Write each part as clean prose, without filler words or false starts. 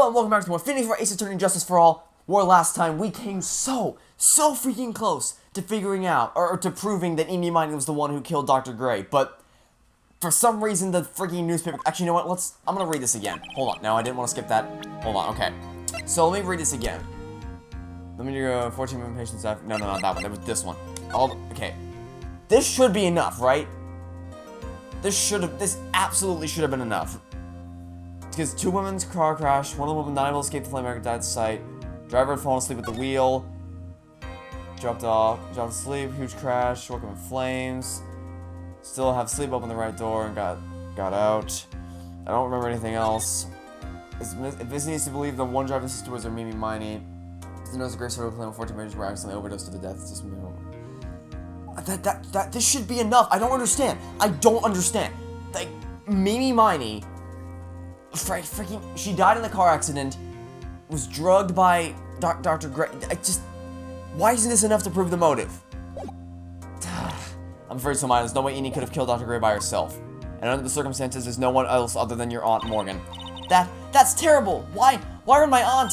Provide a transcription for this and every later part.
Hello and welcome back to more Phoenix Wright Attorney Justice for All, where last time we came so freaking close to figuring out, or to proving that Ini Miney was the one who killed Dr. Gray, but for some reason the freaking newspaper, actually you know what, I'm gonna read this again. Hold on, no I didn't want to skip that. Hold on, okay. So let me read this again. Let me do 14 minute patience after, no, not that one, that was this one. Okay. This should be enough, right? This absolutely should have been enough. Because two women's car crash, one of the women not able to escape the flame died at sight. Driver had fallen asleep at the wheel. Dropped to sleep, huge crash, woke up in flames. Still have sleep open the right door and got out. I don't remember anything else. If this needs to believe the one driving sister was Ini Miney, the nose of Grace Photo claim 14 marriages were accidentally overdosed to the death. It's just this should be enough. I don't understand. Like, Ini Miney, freaking, she died in a car accident, was drugged by Dr. Gray. Why isn't this enough to prove the motive? I'm afraid so, there's no way Ini could have killed Dr. Gray by herself. And under the circumstances, there's no one else other than your Aunt Morgan. That's terrible! Why would my aunt?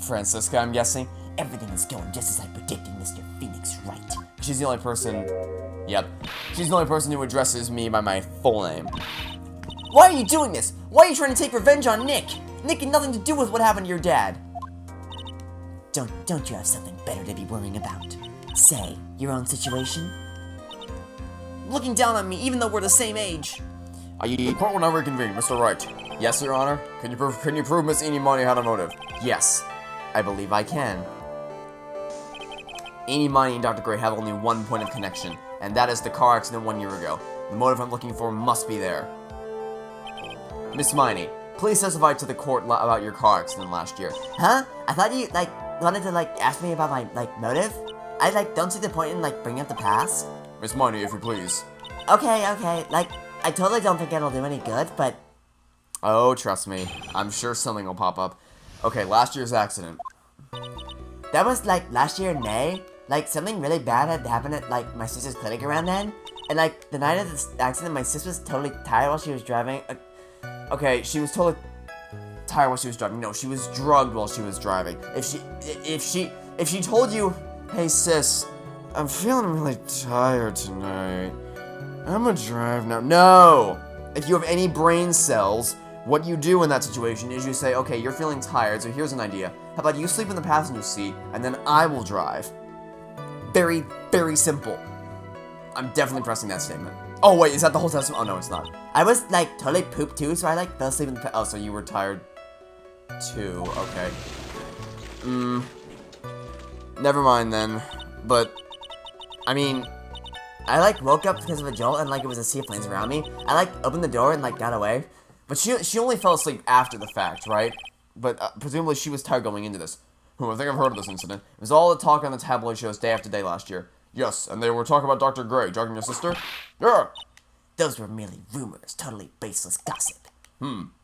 Francisca, I'm guessing? Everything is going just as I predicted, Mr. Phoenix Wright. She's the only person... Yep. She's the only person who addresses me by my full name. Why are you doing this? Why are you trying to take revenge on Nick? Nick had nothing to do with what happened to your dad. Don't you have something better to be worrying about? Say, your own situation? Looking down on me, even though we're the same age. The court will now reconvene, Mr. Wright. Yes, Your Honor. Can you prove Miss Ini Miney had a motive? Yes, I believe I can. Ini Miney and Dr. Gray have only one point of connection, and that is the car accident 1 year ago. The motive I'm looking for must be there. Miss Miney, please testify to the court about your car accident last year. Huh? I thought you, wanted to, ask me about my, motive? I, don't see the point in, bringing up the past. Miss Miney, if you please. Okay, I totally don't think it'll do any good, but... Oh, trust me. I'm sure something will pop up. Okay, last year's accident. That was, last year in May. Something really bad had happened at, my sister's clinic around then. And, the night of this accident, my sister was totally tired while she was driving. Okay, she was totally tired while she was driving. No, she was drugged while she was driving. If she told you, hey sis, I'm feeling really tired tonight, I'm gonna drive now. No! If you have any brain cells, what you do in that situation is you say, okay, you're feeling tired, so here's an idea. How about you sleep in the passenger seat, and then I will drive. Very, very simple. I'm definitely pressing that statement. Oh wait, is that the whole testament? Oh no, it's not. I was, totally pooped too, so I, fell asleep in the oh, so you were tired too, okay. Never mind then. But, I mean... I, woke up because of a jolt and, it was a sea of flames around me. I, opened the door and, got away. But she only fell asleep after the fact, right? But, presumably she was tired going into this. I think I've heard of this incident. It was all the talk on the tabloid shows day after day last year. Yes, and they were talking about Dr. Gray drugging your sister? Yeah! Those were merely rumors, totally baseless gossip.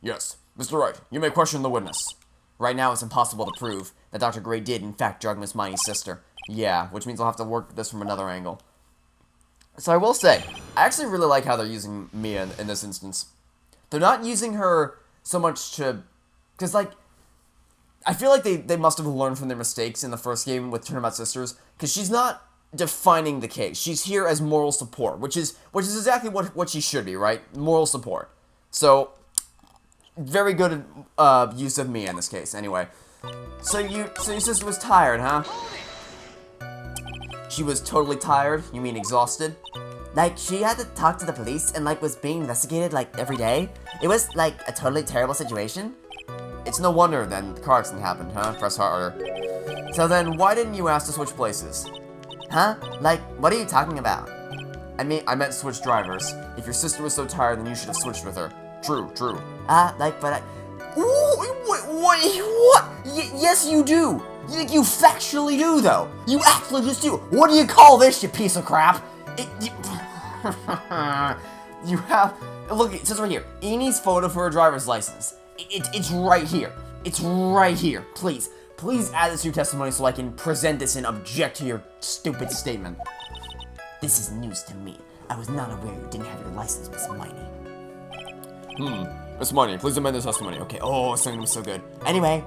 Yes. Mr. Wright, you may question the witness. Right now it's impossible to prove that Dr. Gray did, in fact, drug Miss Miney's sister. Yeah, which means I'll have to work this from another angle. So I will say, I actually really like how they're using Mia in this instance. They're not using her so much to... Because, I feel like they must have learned from their mistakes in the first game with Turnabout Sisters, because she's not defining the case. She's here as moral support, which is exactly what she should be, right? Moral support. So, very good use of Mia in this case, anyway. So your sister was tired, huh? She was totally tired? You mean exhausted? She had to talk to the police and, was being investigated, every day. It was, a totally terrible situation. It's no wonder, then, the car accident happened, huh? Press harder. So then, why didn't you ask to switch places? Huh? What are you talking about? I meant switch drivers. If your sister was so tired, then you should have switched with her. True. But I... Ooh, what? Yes, you do! You factually do, though! You actually just do! What do you call this, you piece of crap? You have... Look, it says right here, Ini's photo for her driver's license. It's right here. It's right here. Please add this to your testimony so I can present this and object to your stupid statement. This is news to me. I was not aware you didn't have your license, Miss Miney. Miss Miney, please amend this testimony. Okay, oh, it's gonna be so good. Anyway,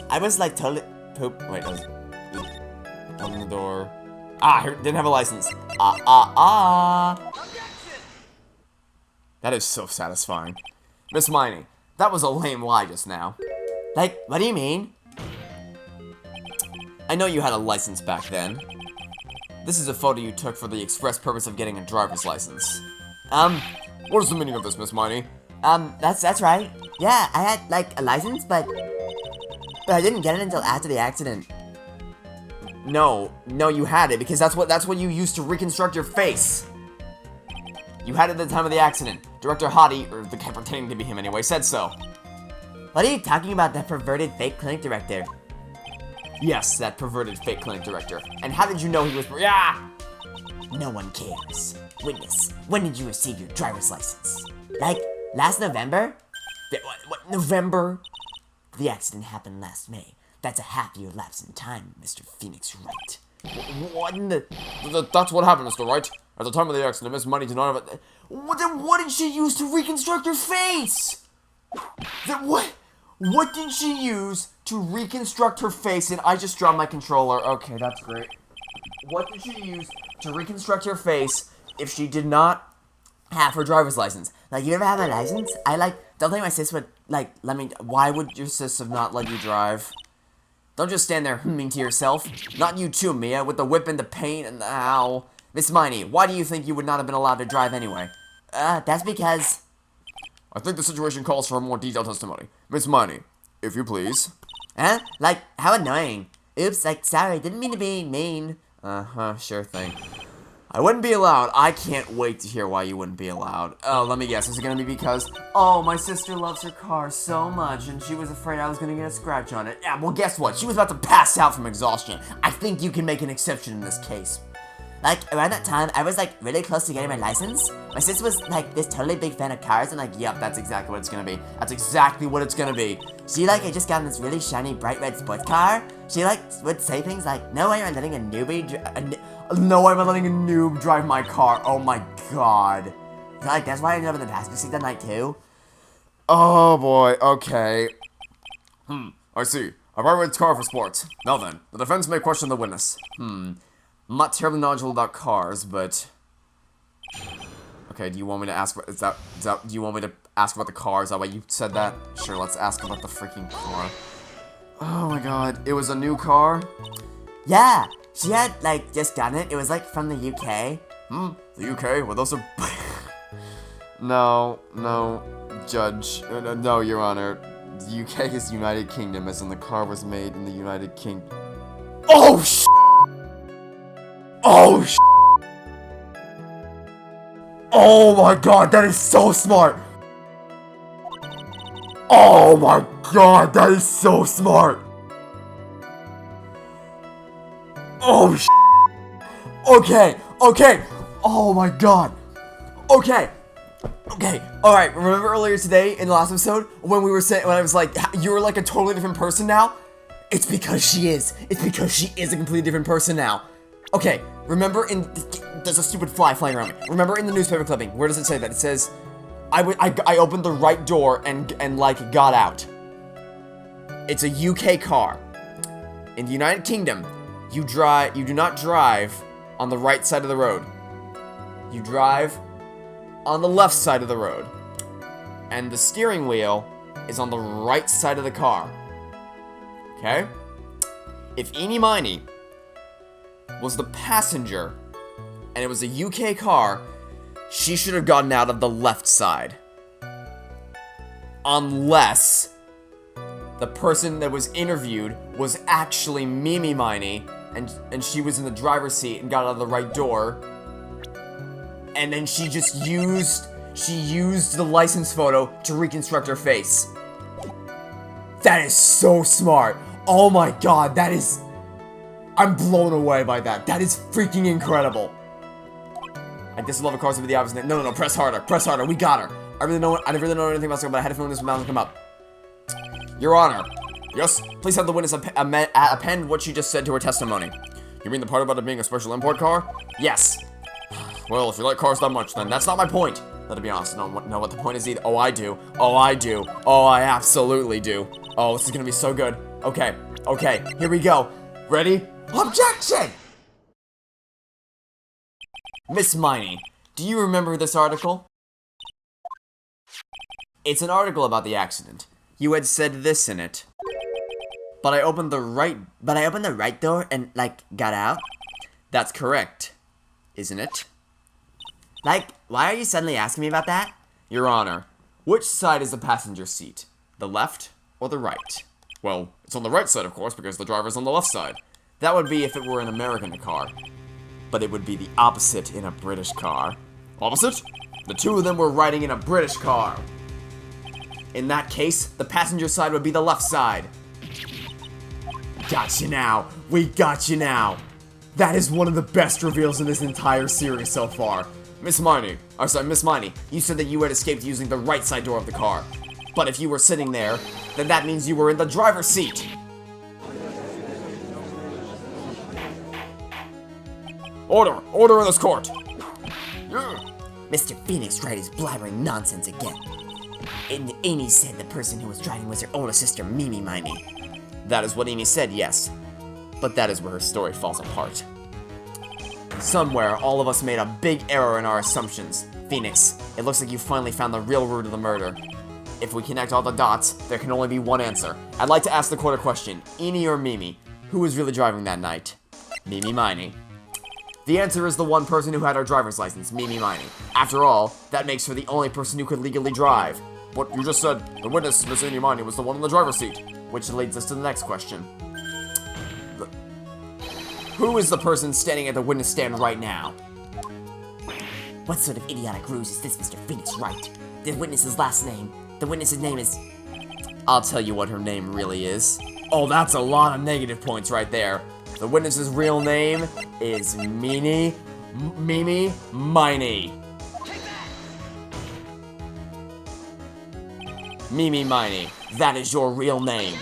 I was like totally poop. Wait, that was Open the door. didn't have a license. That is so satisfying. Miss Miney, that was a lame lie just now. Like, what do you mean? I know you had a license back then. This is a photo you took for the express purpose of getting a driver's license. What is the meaning of this, Miss Miney? That's right. Yeah, I had like a license, but I didn't get it until after the accident. No, you had it because that's what you used to reconstruct your face. You had it at the time of the accident. Director Hottie, or the guy pretending to be him anyway, said so. What are you talking about, that perverted fake clinic director? Yes, that perverted fake clinic director. And how did you know he was? Yeah. No one cares. Witness, when did you receive your driver's license? Like, last November? What November? The accident happened last May. That's a half-year lapse in time, Mr. Phoenix Wright. What in the... That's what happened, Mr. Wright. At the time of the accident, Miss Miney did not have a... What did she use to reconstruct her face? What did she use to reconstruct her face? And I just dropped my controller. Okay, that's great. What did she use to reconstruct her face if she did not have her driver's license? Like, you ever have a license? Don't think my sis would, like, let me... Why would your sis have not let you drive? Don't just stand there humming to yourself. Not you too, Mia, with the whip and the paint and the ow. Miss Miney, why do you think you would not have been allowed to drive anyway? That's because... I think the situation calls for a more detailed testimony. Miss Miney, if you please. Huh? Like, how annoying. Oops, like, sorry, didn't mean to be mean. Sure thing. I wouldn't be allowed. I can't wait to hear why you wouldn't be allowed. Oh, let me guess. Is it gonna be because, oh, my sister loves her car so much and she was afraid I was gonna get a scratch on it? Yeah, well, guess what? She was about to pass out from exhaustion. I think you can make an exception in this case. Like, around that time, I was, like, really close to getting my license. My sis was, like, this totally big fan of cars, and, like, Yep, that's exactly what it's gonna be. That's exactly what it's gonna be. She, like, had just gotten this really shiny, bright red sports car. She, like, would say things like, no way I'm letting a newbie no way am I letting a noob drive my car. Oh my god. So, like, that's why I ended up in the passenger seat that night, too. Oh boy, okay. I see. A bright red car for sports. Now then, the defense may question the witness. I'm not terribly knowledgeable about cars, but... Okay, do you want me to ask... do you want me to ask about the car? Is that why you said that? Sure, let's ask about the freaking car. Oh my god, it was a new car? Yeah, she had, like, just gotten it. It was, like, from the UK. The UK? Well, those are... No, Judge. No, Your Honor. The UK is United Kingdom, as in the car was made in the United Kingdom. Oh, Oh, Oh my god, that is so smart! Oh my god, that is so smart! Oh, Okay. Oh my god. Okay, alright, remember earlier today in the last episode when I was like, you're like a totally different person now? It's because she is. It's because she is a completely different person now. Okay, remember there's a stupid fly flying around me. Remember in the newspaper clipping, where does it say that? It says, I opened the right door and like got out. It's a UK car. In the United Kingdom, you do not drive on the right side of the road. You drive on the left side of the road. And the steering wheel is on the right side of the car. Okay? If Ini Miney was the passenger, and it was a UK car, she should have gotten out of the left side. Unless the person that was interviewed was actually Mimi Miney, and she was in the driver's seat and got out of the right door, and then she just used the license photo to reconstruct her face. That is so smart. Oh my god, I'm blown away by that. That is freaking incredible. I guess a lot of cars would be the opposite. No, press harder, we got her. I didn't really know anything about this, but I had a feeling this was about to come up. Your Honor. Yes, please have the witness append what she just said to her testimony. You mean the part about it being a special import car? Yes. Well, if you like cars that much, then that's not my point. Let's be honest, I don't know what the point is either. Oh, I do. Oh, I do. Oh, I absolutely do. Oh, this is gonna be so good. Okay, okay, here we go. Ready? Objection! Miss Miney, do you remember this article? It's an article about the accident. You had said this in it. But I opened the right door and, like, got out? That's correct. Isn't it? Like, why are you suddenly asking me about that? Your Honor, which side is the passenger seat? The left or the right? Well, it's on the right side, of course, because the driver's on the left side. That would be if it were an American car. But it would be the opposite in a British car. Opposite? The two of them were riding in a British car. In that case, the passenger side would be the left side. Got you now. We got you now. That is one of the best reveals in this entire series so far. Miss Miney, you said that you had escaped using the right side door of the car. But if you were sitting there, then that means you were in the driver's seat. Order in this court. Mr. Phoenix Wright is blabbering nonsense again. Ini said the person who was driving was her older sister, Ini Miney. That is what Ini said, yes. But that is where her story falls apart. Somewhere, all of us made a big error in our assumptions. Phoenix, it looks like you finally found the real root of the murder. If we connect all the dots, there can only be one answer. I'd like to ask the court a question. Ini or Mimi? Who was really driving that night? Ini Miney. The answer is the one person who had our driver's license, Ini Miney. After all, that makes her the only person who could legally drive. But you just said the witness, Miss Ini Miney, was the one in the driver's seat. Which leads us to the next question. Who is the person standing at the witness stand right now? What sort of idiotic ruse is this, Mr. Phoenix Wright? The witness's name is... I'll tell you what her name really is. Oh, that's a lot of negative points right there. The witness's real name is Ini Miney. Ini Miney, that is your real name.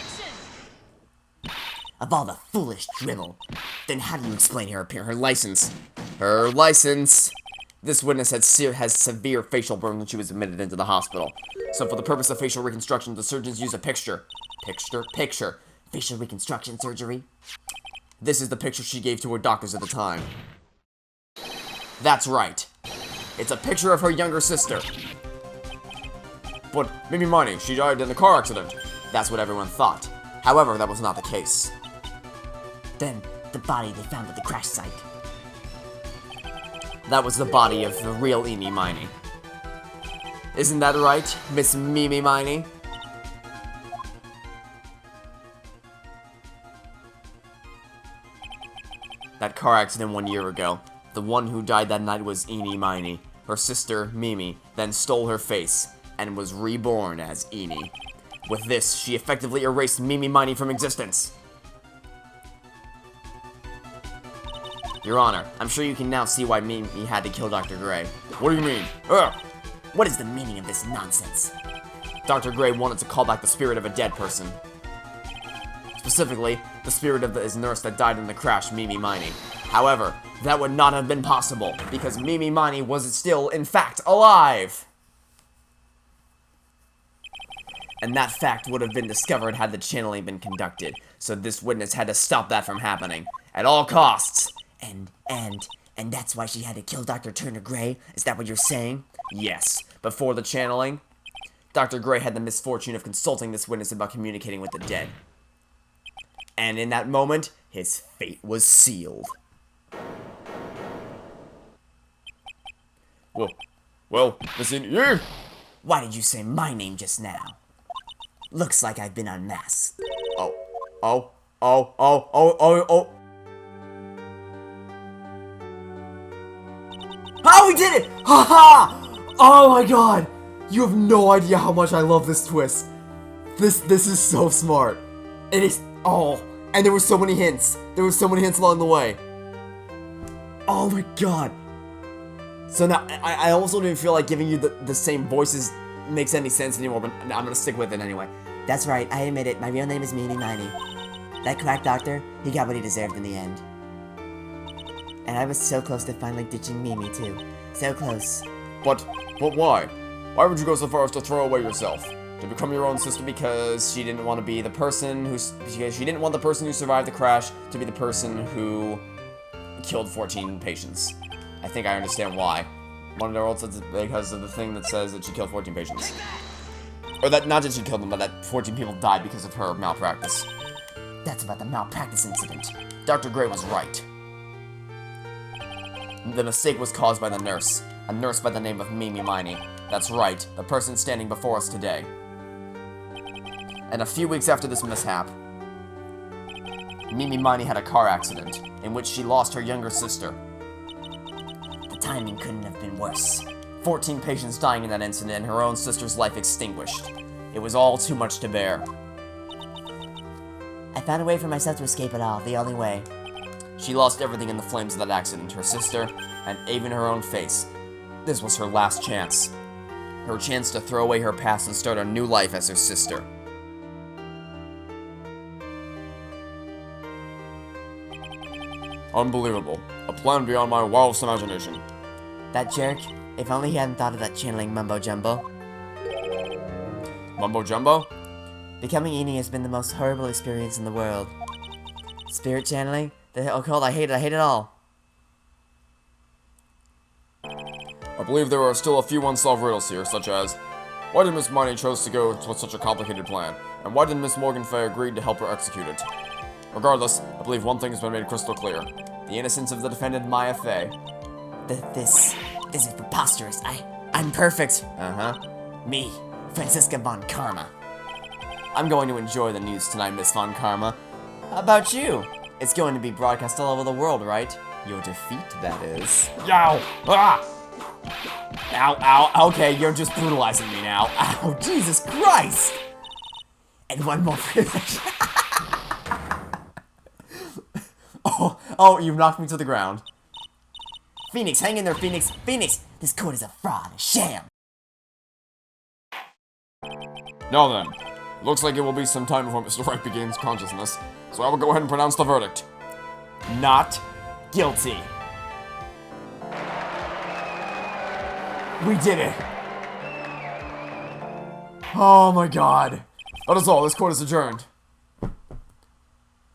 Of all the foolish dribble. Then how do you explain her license? Her license. This witness has severe facial burn when she was admitted into the hospital. So for the purpose of facial reconstruction, the surgeons use a picture. Facial reconstruction surgery? This is the picture she gave to her doctors at the time. That's right. It's a picture of her younger sister. But Ini Miney, she died in the car accident. That's what everyone thought. However, that was not the case. Then, the body they found at the crash site. That was the body of the real Ini Miney. Isn't that right, Miss Ini Miney? That car accident 1 year ago, the one who died that night was Ini Miney. Her sister, Mimi, then stole her face, and was reborn as Ini. With this, she effectively erased Ini Miney from existence. Your Honor, I'm sure you can now see why Mimi had to kill Dr. Gray. What do you mean? What is the meaning of this nonsense? Dr. Gray wanted to call back the spirit of a dead person. Specifically, the spirit of his nurse that died in the crash, Ini Miney. However, that would not have been possible, because Ini Miney was still, in fact, alive! And that fact would have been discovered had the channeling been conducted, so this witness had to stop that from happening, at all costs! And that's why she had to kill Dr. Turner Gray? Is that what you're saying? Yes. Before the channeling, Dr. Gray had the misfortune of consulting this witness about communicating with the dead. And in that moment, his fate was sealed. Well, listen, you! Why did you say my name just now? Looks like I've been unmasked. Oh. Oh, we did it! Haha! Oh my god! You have no idea how much I love this twist. This is so smart. It is. Oh, and there were so many hints. There were so many hints along the way. Oh my god. So now, I almost don't even feel like giving you the same voices makes any sense anymore, but I'm gonna stick with it anyway. That's right, I admit it. My real name is Ini Miney. That quack doctor, he got what he deserved in the end. And I was so close to finally ditching Mimi, too. So close. But why? Why would you go so far as to throw away yourself? To become your own sister because she didn't want to be the person because she didn't want the person who survived the crash to be the person who killed 14 patients. I think I understand why. One of the world says it's because of the thing that says that she killed 14 patients. Or that, not that she killed them, but that 14 people died because of her malpractice. That's about the malpractice incident. Dr. Gray was right. The mistake was caused by the nurse. A nurse by the name of Ini Miney. That's right, the person standing before us today. And a few weeks after this mishap, Ini Miney had a car accident in which she lost her younger sister. The timing couldn't have been worse. 14 patients dying in that incident and her own sister's life extinguished. It was all too much to bear. I found a way for myself to escape it all, the only way. She lost everything in the flames of that accident, her sister, and even her own face. This was her last chance. Her chance to throw away her past and start a new life as her sister. Unbelievable. A plan beyond my wildest imagination. That jerk, if only he hadn't thought of that channeling mumbo-jumbo. Mumbo-jumbo? Becoming Ini has been the most horrible experience in the world. Spirit channeling? The occult, I hate it all. I believe there are still a few unsolved riddles here, such as, why did Miss Miney chose to go with such a complicated plan, and why did Miss Morgan Fay agree to help her execute it? Regardless, I believe one thing has been made crystal clear. The innocence of the defendant Maya Fay. This is preposterous. I'm perfect. Uh-huh. Me, Franziska von Karma. I'm going to enjoy the news tonight, Miss Von Karma. How about you? It's going to be broadcast all over the world, right? Your defeat, that is. Yow! Ah! Ow, ow, okay, you're just brutalizing me now. Ow, Jesus Christ! And one more privilege. Oh, you've knocked me to the ground. Phoenix, hang in there, Phoenix. Phoenix, this court is a fraud, a sham. Now then, looks like it will be some time before Mr. Wright regains consciousness, so I will go ahead and pronounce the verdict. Not guilty. We did it! Oh my god. That is all, this court is adjourned.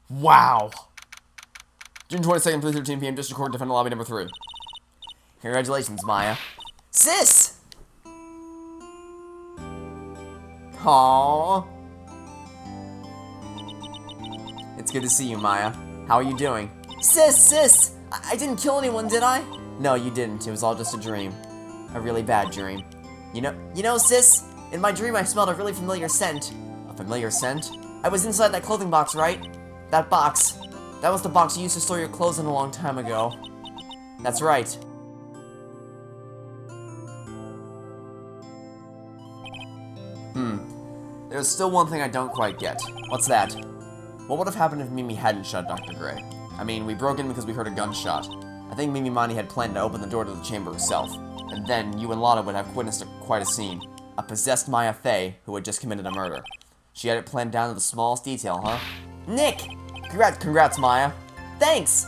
Wow. June 22nd, 3:13 p.m. District Court, Defendant Lobby number 3. Congratulations, Maya. Sis! Aww. It's good to see you, Maya. How are you doing? Sis! I didn't kill anyone, did I? No, you didn't. It was all just a dream. A really bad dream. You know, sis? In my dream, I smelled a really familiar scent. A familiar scent? I was inside that clothing box, right? That box. That was the box you used to store your clothes in a long time ago. That's right. There's still one thing I don't quite get. What's that? What would have happened if Mimi hadn't shot Dr. Gray? I mean, we broke in because we heard a gunshot. I think Ini Miney had planned to open the door to the chamber herself. And then you and Lotta would have witnessed quite a scene. A possessed Maya Fay who had just committed a murder. She had it planned down to the smallest detail, huh? Nick! Congrats, Maya. Thanks!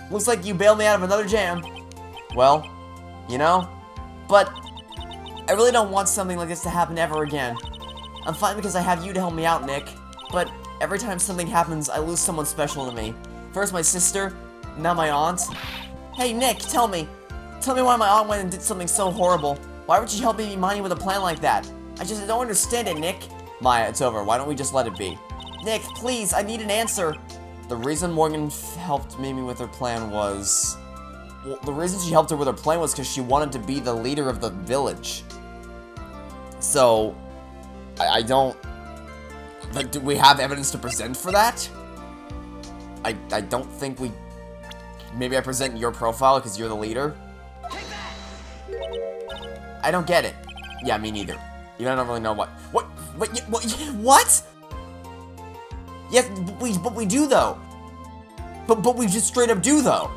Looks like you bailed me out of another jam. Well, you know, but I really don't want something like this to happen ever again. I'm fine because I have you to help me out, Nick. But every time something happens, I lose someone special to me. First my sister, now my aunt. Hey, Nick, tell me. Tell me why my aunt went and did something so horrible. Why would she help Ini Miney with a plan like that? I just don't understand it, Nick. Maya, it's over. Why don't we just let it be? Nick, please, I need an answer. The reason Morgan helped Mimi with her plan was... Well, the reason she helped her with her plan was because she wanted to be the leader of the village. So... I don't... Like, do we have evidence to present for that? I don't think we... Maybe I present your profile because you're the leader? I don't get it. Yeah, me neither. Even I don't really know what... What? Yes, but we do, though. But we just straight up do, though.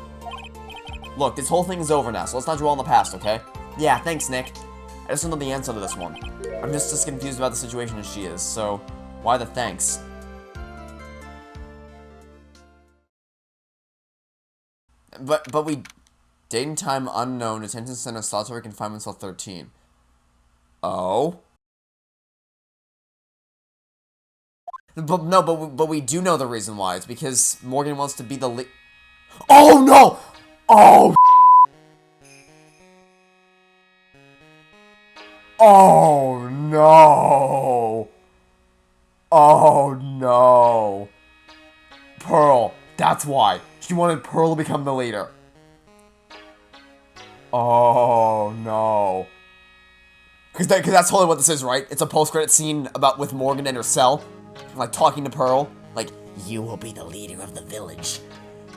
Look, this whole thing is over now, so let's not dwell on the past, okay? Yeah, thanks, Nick. I just don't know the answer to this one. I'm just as confused about the situation as she is, so why the thanks? But we... Date and time unknown. Detention center. Solitary confinement cell 13. Oh. But we do know the reason why. It's because Morgan wants to be the Oh no! Oh. Oh no! Oh no! Pearl. That's why. She wanted Pearl to become the leader. Oh no. Because that's totally what this is, right? It's a post-credit scene with Morgan in her cell, like talking to Pearl, like, you will be the leader of the village,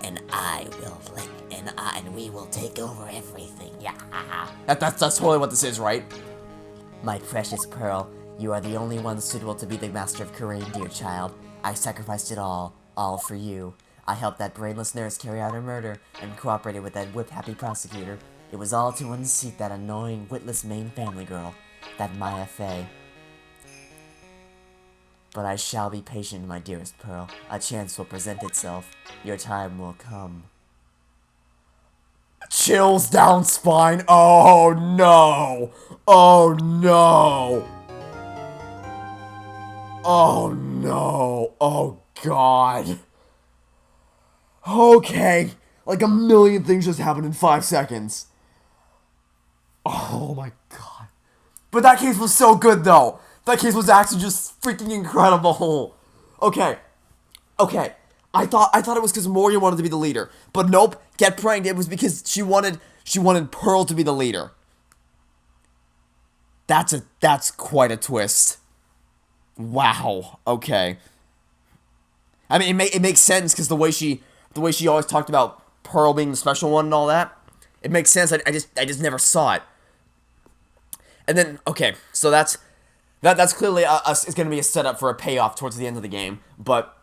and we will take over everything. Yeah. That's totally what this is, right? My precious Pearl, you are the only one suitable to be the master of Kurain, dear child. I sacrificed it all for you. I helped that brainless nurse carry out her murder, and cooperated with that whip-happy prosecutor. It was all to unseat that annoying, witless main family girl, that Maya Fey. But I shall be patient, my dearest Pearl. A chance will present itself. Your time will come. Chills down spine. Oh no! Oh no! Oh no! Oh god! Okay, like a million things just happened in 5 seconds. Oh my god. But that case was so good though. That case was actually just freaking incredible. Okay. I thought it was because Morgan wanted to be the leader. But nope, get pranked. It was because she wanted Pearl to be the leader. That's quite a twist. Wow. Okay. I mean, it makes sense because the way she always talked about Pearl being the special one and all that. It makes sense. I just never saw it. And then okay, so that's clearly it's going to be a setup for a payoff towards the end of the game, but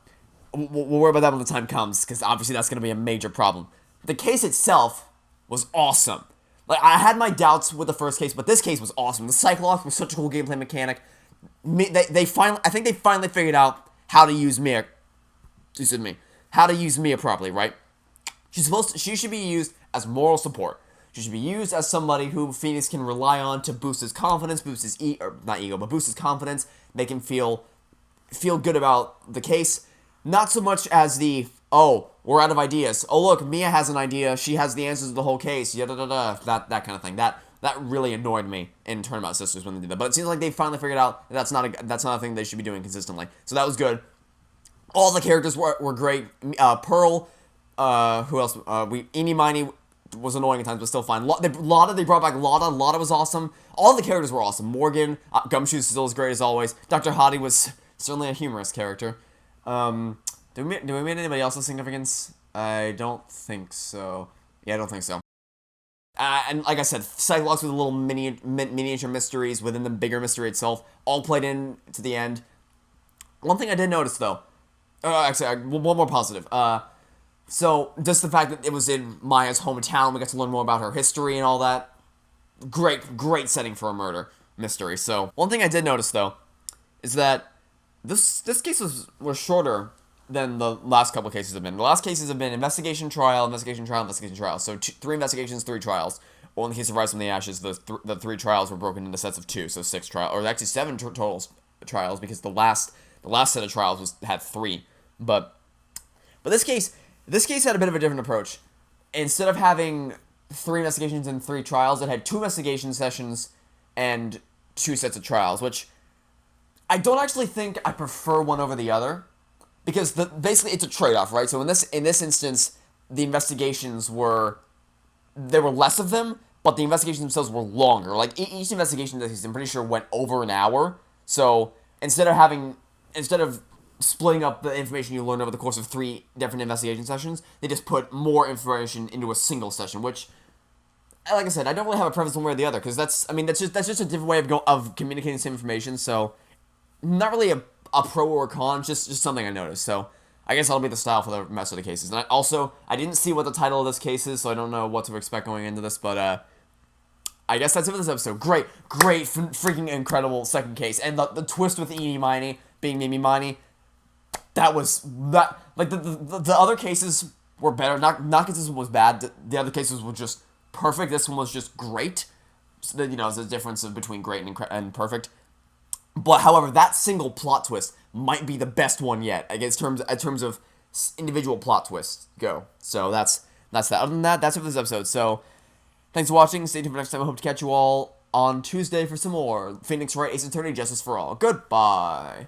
we'll worry about that when the time comes, because obviously that's going to be a major problem. The case itself was awesome. Like, I had my doubts with the first case, but this case was awesome. The Cyclops was such a cool gameplay mechanic. I think they finally figured out how to use Mia. How to use Mia properly, right? She should be used as moral support. She should be used as somebody who Phoenix can rely on to boost his confidence, boost his boost his confidence, make him feel good about the case. Not so much as we're out of ideas. Oh look, Mia has an idea. She has the answers to the whole case. That kind of thing. That really annoyed me in Turnabout Sisters when they did that. But it seems like they finally figured out that's not a thing they should be doing consistently. So that was good. All the characters were great. Pearl, who else? Ini Miney was annoying at times, but still fine. They brought back Lotta. Lotta was awesome. All the characters were awesome. Morgan, Gumshoe's still as great as always. Dr. Hottie was certainly a humorous character. Do we meet anybody else of significance? I don't think so. Yeah, I don't think so. And like I said, Cyclops with the little miniature mysteries within the bigger mystery itself, all played in to the end. One thing I did notice, though, one more positive. So, just the fact that it was in Maya's hometown, we got to learn more about her history and all that. Great setting for a murder mystery. So, one thing I did notice, though, is that this case was shorter than the last couple cases have been. The last cases have been investigation, trial, investigation, trial, investigation, trial. So, 3 investigations, 3 trials. Or in the case of Rise from the Ashes, the 3 trials were broken into sets of 2, so 6 trials. Or actually 7 total trials, because the last set of trials had 3. But this case had a bit of a different approach. Instead of having 3 investigations and 3 trials, it had 2 investigation sessions and 2 sets of trials, which I don't actually think I prefer one over the other, because basically it's a trade-off, right? So in this instance, the investigations there were less of them, but the investigations themselves were longer. Like each investigation, I'm pretty sure, went over an hour. So instead of splitting up the information you learned over the course of 3 different investigation sessions, they just put more information into a single session, which, like I said, I don't really have a preference one way or the other, because that's just a different way of communicating the same information. So not really a pro or a con, just something I noticed. So I guess that'll be the style for the rest of the cases. And I didn't see what the title of this case is, so I don't know what to expect going into this, but I guess that's it for this episode. Great, freaking incredible second case. And the twist with Ini Miney being Mimi Miney, like the other cases were better. Not consistent was bad. The other cases were just perfect. This one was just great. So, there's a difference between great and perfect. But however, that single plot twist might be the best one yet. I guess in terms of individual plot twists go. So that's that. Other than that, that's it for this episode. So thanks for watching. Stay tuned for next time. I hope to catch you all on Tuesday for some more Phoenix Wright Ace Attorney Justice for All. Goodbye.